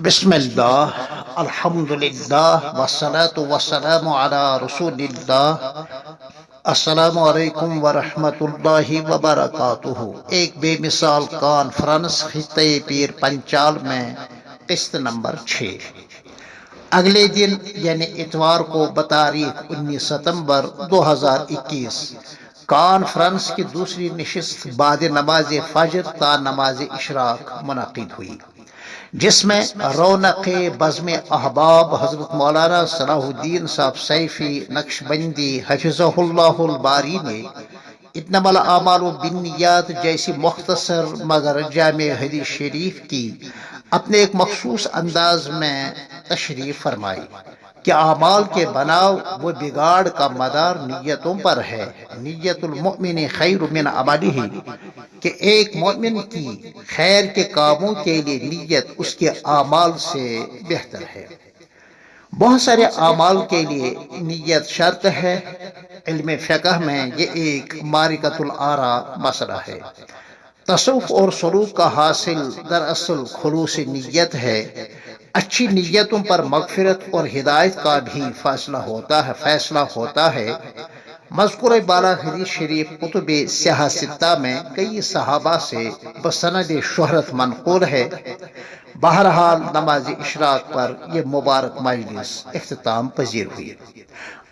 بسم اللہ الحمد للہ والصلاة والسلام علی رسول اللہ۔ السلام علیکم ورحمۃ اللہ وبرکاتہ۔ ایک بے مثال کانفرنس خطۂ پیر پنچال میں قسط نمبر 6۔ اگلے دن یعنی اتوار کو بتاریخ 19 ستمبر 2021 کانفرنس کی دوسری نشست بعد نماز فجر تا نماز اشراق منعقد ہوئی، جس میں رونق بزم احباب حضرت مولانا صلاح الدین صاحب سیفی نقشبندی حفظہ اللہ الباری نے انما الاعمال بالنیات جیسی مختصر مگر جامع حدیث شریف کی اپنے ایک مخصوص انداز میں تشریح فرمائی کہ اعمال کے بناؤ و بگاڑ کا مدار نیتوں پر ہے۔ نیت المؤمن خیر من عملہ، کہ ایک مومن کی خیر کے کاموں کے لیے نیت اس کے اعمال سے بہتر ہے۔ بہت سارے اعمال کے لیے نیت شرط ہے۔ علم فقہ میں یہ ایک معرکۃ الآراء مسئلہ ہے۔ تصوف اور سلوک کا حاصل دراصل خلوص نیت ہے۔ اچھی نیتوں پر مغفرت اور ہدایت کا بھی فیصلہ ہوتا ہے۔ مذکور بالا حدیث شریف کتب سیاہ ستہ میں کئی صحابہ سے بسند شہرت منقول ہے۔ بہرحال نماز اشراق پر یہ مبارک مجلس اختتام پذیر ہوئی۔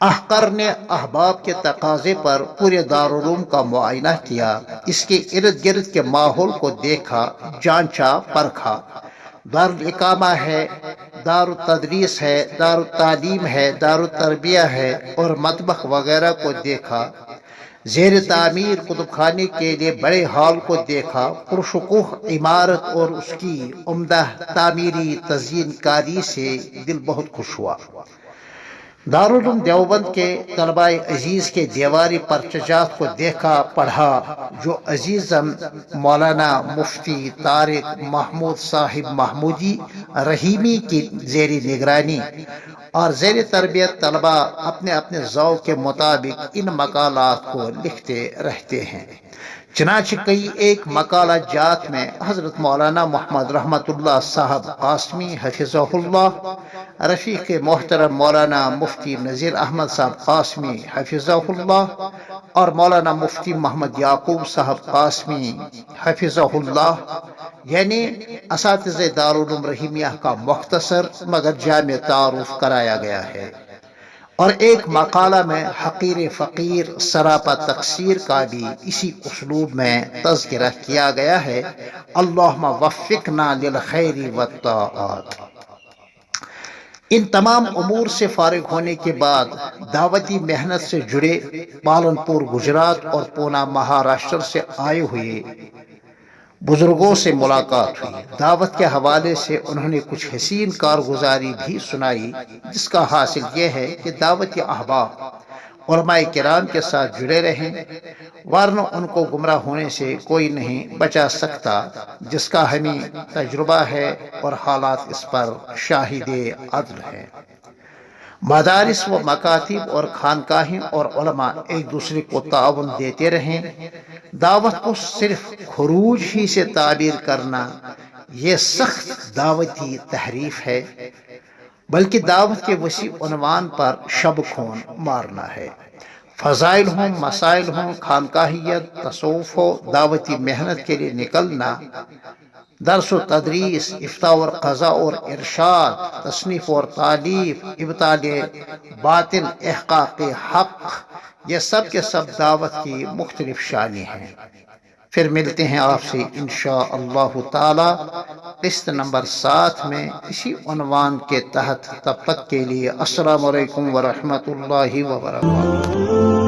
احقر نے احباب کے تقاضے پر پورے دارالعلوم کا معائنہ کیا، اس کے ارد گرد کے ماحول کو دیکھا، جانچا پرکھا۔ دارالاقامہ ہے، دار التدریس ہے، دار التعلیم ہے، دار التربیہ ہے اور مطبخ وغیرہ کو دیکھا۔ زیر تعمیر کتب خانے کے لیے بڑے ہال کو دیکھا۔ پرشکوہ عمارت اور اس کی عمدہ تعمیری تزئین کاری سے دل بہت خوش ہوا۔ دارالعلوم دیوبند کے طلباء عزیز کے دیواری پرچجات کو دیکھا، پڑھا، جو عزیزم مولانا مفتی طارق محمود صاحب محمودی رحیمی کی زیر نگرانی اور زیر تربیت طلباء اپنے اپنے ذوق کے مطابق ان مقالات کو لکھتے رہتے ہیں۔ چنانچہ کئی ایک مقالہ جات میں حضرت مولانا محمد رحمت اللہ صاحب قاسمی حفظہ اللہ، رفیق محترم مولانا مفتی نذیر احمد صاحب قاسمی حفظہ اللہ اور مولانا مفتی محمد یعقوب صاحب قاسمی حفظہ اللہ، یعنی اساتذہ دارالعلوم رحیمیہ کا مختصر مگر جامع تعارف کرایا گیا ہے۔ اور ایک مقالہ میں حقیر فقیر سراپا تقصیر کا بھی اسی اسلوب میں تذکرہ کیا گیا ہے۔ اللہم وفقنا للخیر والطاعات۔ ان تمام امور سے فارغ ہونے کے بعد دعوتی محنت سے جڑے پالنپور گجرات اور پونا مہاراشٹر سے آئے ہوئے بزرگوں سے ملاقات ہوئی۔ دعوت کے حوالے سے انہوں نے کچھ حسین کارگزاری بھی سنائی، جس کا حاصل یہ ہے کہ دعوتی احباب علماء کرام کے ساتھ جڑے رہیں، ورنہ ان کو گمراہ ہونے سے کوئی نہیں بچا سکتا، جس کا ہمیں تجربہ ہے اور حالات اس پر شاہد عدل ہیں۔ مدارس و مکاتب اور خانقاہیں اور علماء ایک دوسرے کو تعاون دیتے رہیں۔ دعوت کو صرف خروج ہی سے تعبیر کرنا یہ سخت دعوتی تحریف ہے، بلکہ دعوت کے وسیع عنوان پر شب خون مارنا ہے۔ فضائل ہوں، مسائل ہوں، خانقاہیت، تصوف ہو، دعوتی محنت کے لیے نکلنا، درس و تدریس، افتاء اور قضاء اور ارشاد، تصنیف اور تالیف، ابطال باطل، احقاق حق، یہ سب کے سب دعوت کی مختلف شانیں ہیں۔ پھر ملتے ہیں آپ سے انشاءاللہ تعالی قسط نمبر 7 میں اسی عنوان کے تحت۔ تب تک کے لیے السلام علیکم ورحمۃ اللہ وبرکاتہ۔